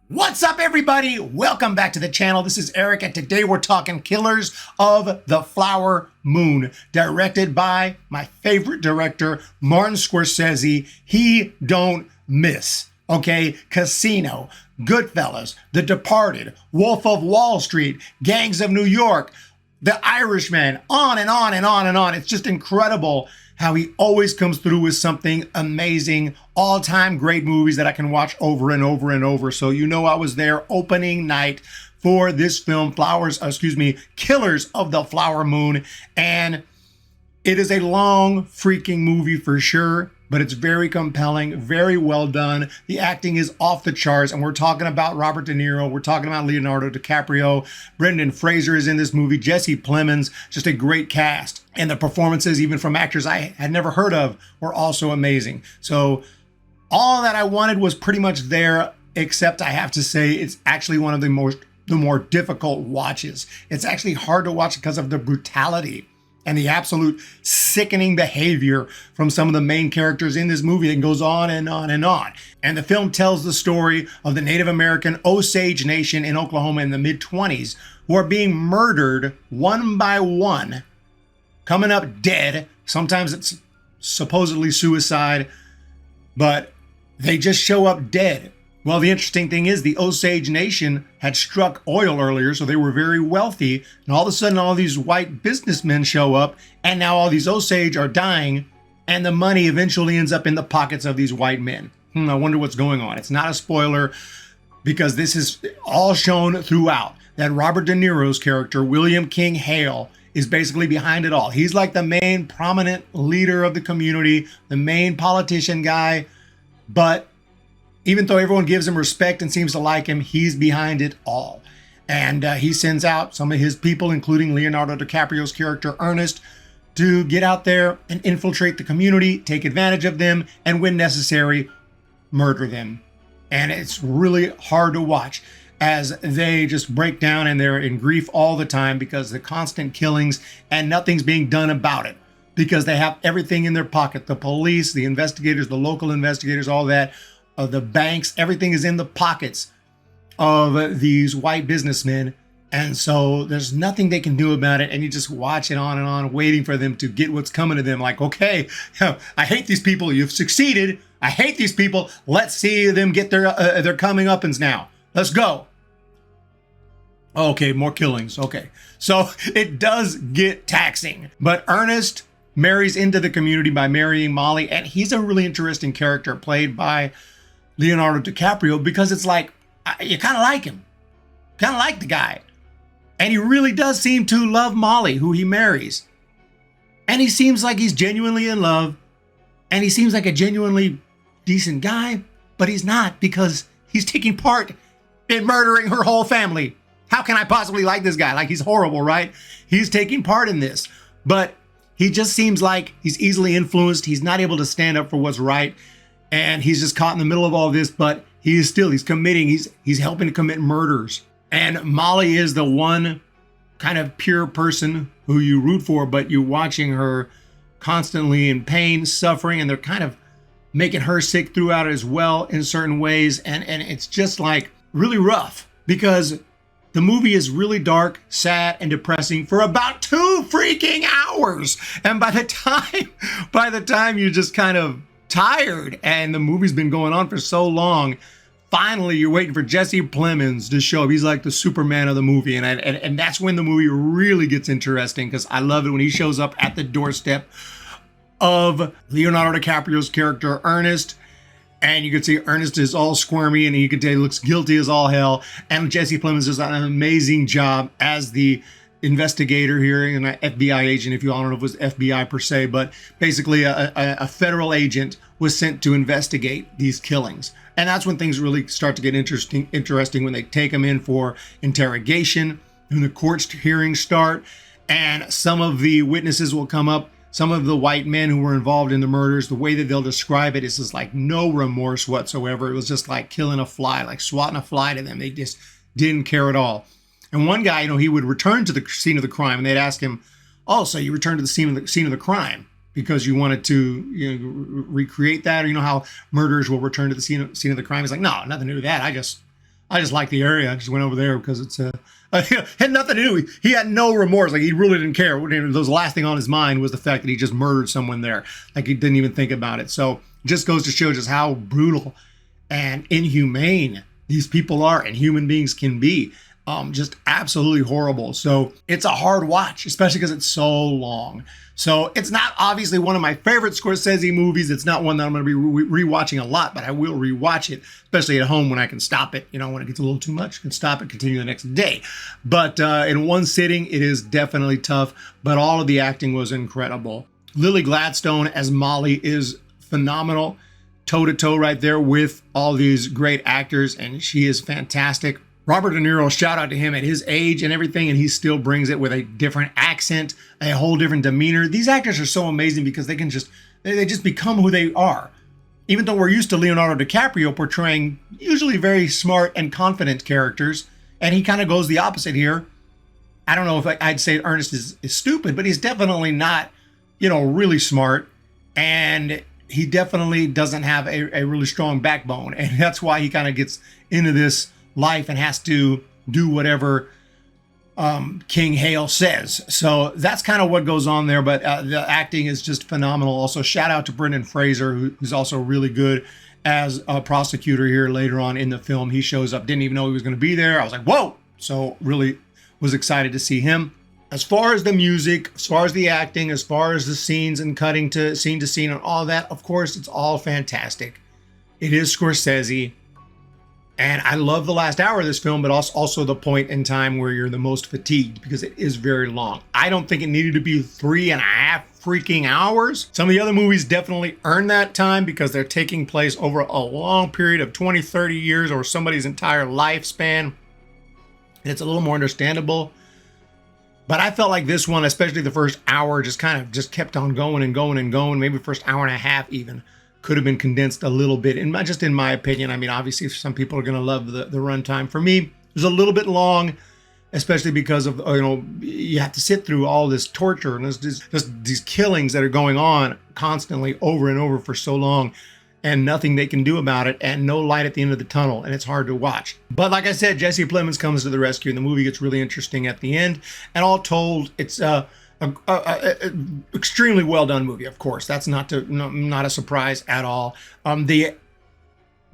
What's up, everybody? Welcome back to the channel. This is Eric, and today we're talking Killers of the Flower Moon, directed by my favorite director, Martin Scorsese. He don't miss. Okay, Casino, Goodfellas, The Departed, Wolf of Wall Street, Gangs of New York, The Irishman, on and on and on and on. It's just incredible how he always comes through with something amazing, all-time great movies that I can watch over and over and over. So you know I was there opening night for this film, Killers of the Flower Moon. And it is a long freaking movie for sure, but it's very compelling, very well done. The acting is off the charts, and we're talking about Robert De Niro. We're talking about Leonardo DiCaprio. Brendan Fraser is in this movie. Jesse Plemons, just a great cast. And the performances, even from actors I had never heard of, were also amazing. So all that I wanted was pretty much there, except I have to say it's actually one of the more difficult watches. It's actually hard to watch because of the brutality and the absolute sickening behavior from some of the main characters in this movie that goes on and on and on. And the film tells the story of the Native American Osage Nation in Oklahoma in the mid-20s who are being murdered one by one, coming up dead. Sometimes it's supposedly suicide, but they just show up dead. Well, the interesting thing is the Osage Nation had struck oil earlier, so they were very wealthy. And all of a sudden, all these white businessmen show up, and now all these Osage are dying, and the money eventually ends up in the pockets of these white men. I wonder what's going on. It's not a spoiler, because this is all shown throughout, that Robert De Niro's character, William King Hale, is basically behind it all. He's like the main prominent leader of the community, the main politician guy, but even though everyone gives him respect and seems to like him, he's behind it all. And he sends out some of his people, including Leonardo DiCaprio's character, Ernest, to get out there and infiltrate the community, take advantage of them, and when necessary, murder them. And it's really hard to watch as they just break down and they're in grief all the time because the constant killings and nothing's being done about it because they have everything in their pocket. The police, the investigators, the local investigators, all that. Of the banks, everything is in the pockets of these white businessmen. And so there's nothing they can do about it. And you just watch it on and on, waiting for them to get what's coming to them. Like, okay, I hate these people. You've succeeded. I hate these people. Let's see them get their coming uppins now. Let's go. Okay, more killings. Okay. So it does get taxing. But Ernest marries into the community by marrying Molly. And he's a really interesting character played by Leonardo DiCaprio, because it's like, you kind of like him, kind of like the guy. And he really does seem to love Molly, who he marries. And he seems like he's genuinely in love. And he seems like a genuinely decent guy, but he's not, because he's taking part in murdering her whole family. How can I possibly like this guy? Like, he's horrible, right? He's taking part in this, but he just seems like he's easily influenced. He's not able to stand up for what's right. And he's just caught in the middle of all this, but he's committing, he's helping to commit murders. And Molly is the one kind of pure person who you root for, but you're watching her constantly in pain, suffering, and they're kind of making her sick throughout as well in certain ways. And it's just like really rough, because the movie is really dark, sad, and depressing for about 2 freaking hours. And by the time you just kind of tired and the movie's been going on for so long, finally you're waiting for Jesse Plemons to show up. He's like the Superman of the movie, and that's when the movie really gets interesting, because I love it when he shows up at the doorstep of Leonardo DiCaprio's character Ernest, and you can see Ernest is all squirmy and you can tell he looks guilty as all hell, and Jesse Plemons does an amazing job as the investigator here, and an FBI agent, if you all don't know if it was FBI per se, but basically a federal agent was sent to investigate these killings. And that's when things really start to get interesting when they take him in for interrogation, when the court's hearings start, and some of the witnesses will come up, some of the white men who were involved in the murders. The way that they'll describe it is just like no remorse whatsoever. It was just like killing a fly, like swatting a fly to them. They just didn't care at all. And one guy, he would return to the scene of the crime, and they'd ask him, "Oh, so you returned to the scene of the crime because you wanted to, recreate that, or how murderers will return to the scene of the crime?" He's like, "No, nothing to do with that. I just like the area. I just went over there because it's had nothing to do. He had no remorse. Like, he really didn't care. The last thing on his mind was the fact that he just murdered someone there. Like, he didn't even think about it. So it just goes to show just how brutal and inhumane these people are and human beings can be. Just absolutely horrible. So it's a hard watch, especially because it's so long. So it's not obviously one of my favorite Scorsese movies. It's not one that I'm going to be rewatching a lot, but I will rewatch it, especially at home when I can stop it. You know, when it gets a little too much, I can stop it, continue the next day. But in one sitting, it is definitely tough, but all of the acting was incredible. Lily Gladstone as Molly is phenomenal, toe-to-toe right there with all these great actors, and she is fantastic. Robert De Niro, shout out to him at his age and everything, and he still brings it with a different accent, a whole different demeanor. These actors are so amazing because they just become who they are. Even though we're used to Leonardo DiCaprio portraying usually very smart and confident characters, and he kind of goes the opposite here. I don't know if I'd say Ernest is stupid, but he's definitely not, really smart, and he definitely doesn't have a really strong backbone, and that's why he kind of gets into this life and has to do whatever King Hale says. So that's kind of what goes on there, but the acting is just phenomenal. Also, shout out to Brendan Fraser, who's also really good as a prosecutor here later on in the film. He shows up, didn't even know he was going to be there. I was like, whoa! So really was excited to see him. As far as the music, as far as the acting, as far as the scenes and cutting to scene and all that, of course, it's all fantastic. It is Scorsese. And I love the last hour of this film, but also the point in time where you're the most fatigued because it is very long. I don't think it needed to be 3.5 freaking hours. Some of the other movies definitely earn that time because they're taking place over a long period of 20, 30 years or somebody's entire lifespan. And it's a little more understandable. But I felt like this one, especially the first hour, just kept on going and going and going. Maybe the first hour and a half even could have been condensed a little bit, and just in my opinion. I mean, obviously some people are going to love the runtime. For me, it was a little bit long, especially because of, you have to sit through all this torture and there's just these killings that are going on constantly over and over for so long, and nothing they can do about it, and no light at the end of the tunnel, and it's hard to watch. But like I said, Jesse Plemons comes to the rescue, and the movie gets really interesting at the end. And all told, it's a extremely well done movie. Of course, that's not a surprise at all. The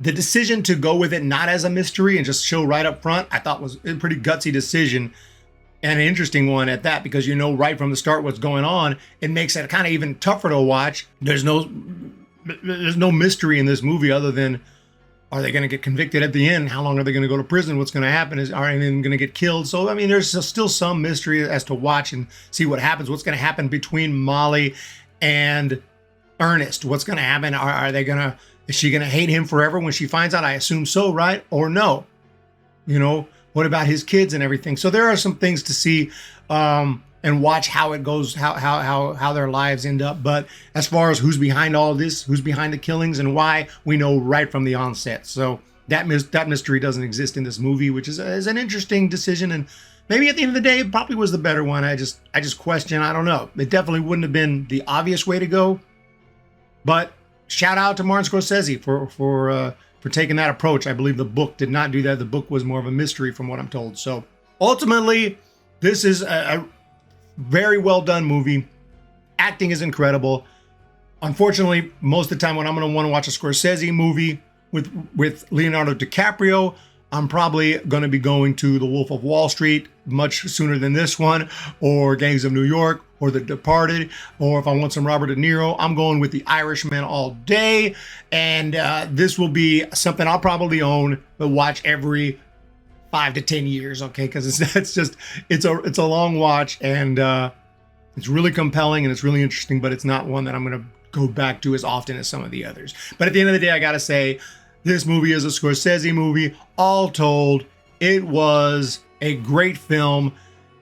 decision to go with it not as a mystery and just show right up front, I thought was a pretty gutsy decision, and an interesting one at that, because right from the start what's going on. It makes it kind of even tougher to watch. There's no mystery in this movie other than, are they going to get convicted at the end? How long are they going to go to prison? What's going to happen? Are they going to get killed? So, I mean, there's still some mystery as to watch and see what happens. What's going to happen between Molly and Ernest? What's going to happen? Is she going to hate him forever when she finds out? I assume so, right? Or no? What about his kids and everything? So there are some things to see and watch how it goes, how their lives end up. But as far as who's behind all of this, who's behind the killings and why, we know right from the onset. So that mystery doesn't exist in this movie, which is an interesting decision. And maybe at the end of the day, it probably was the better one. I just question, I don't know. It definitely wouldn't have been the obvious way to go. But shout out to Martin Scorsese for taking that approach. I believe the book did not do that. The book was more of a mystery from what I'm told. So ultimately, this is a very well done movie. Acting is incredible. Unfortunately, most of the time when I'm going to want to watch a Scorsese movie with Leonardo DiCaprio, I'm probably going to be going to The Wolf of Wall Street much sooner than this one, or Gangs of New York, or The Departed, or if I want some Robert De Niro, I'm going with The Irishman all day. And this will be something I'll probably own but watch every 5 to 10 years, okay? Because it's a long watch, and it's really compelling and it's really interesting, but it's not one that I'm going to go back to as often as some of the others. But at the end of the day, I got to say, this movie is a Scorsese movie. All told, it was a great film.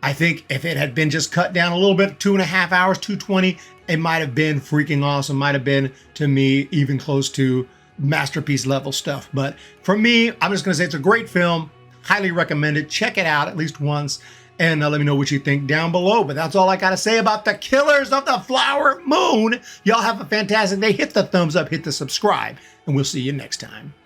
I think if it had been just cut down a little bit, 2.5 hours, 220, it might have been freaking awesome. Might have been, to me, even close to masterpiece level stuff. But for me, I'm just going to say it's a great film. Highly recommend it. Check it out at least once, and let me know what you think down below. But that's all I got to say about the Killers of the Flower Moon. Y'all have a fantastic day. Hit the thumbs up, hit the subscribe, and we'll see you next time.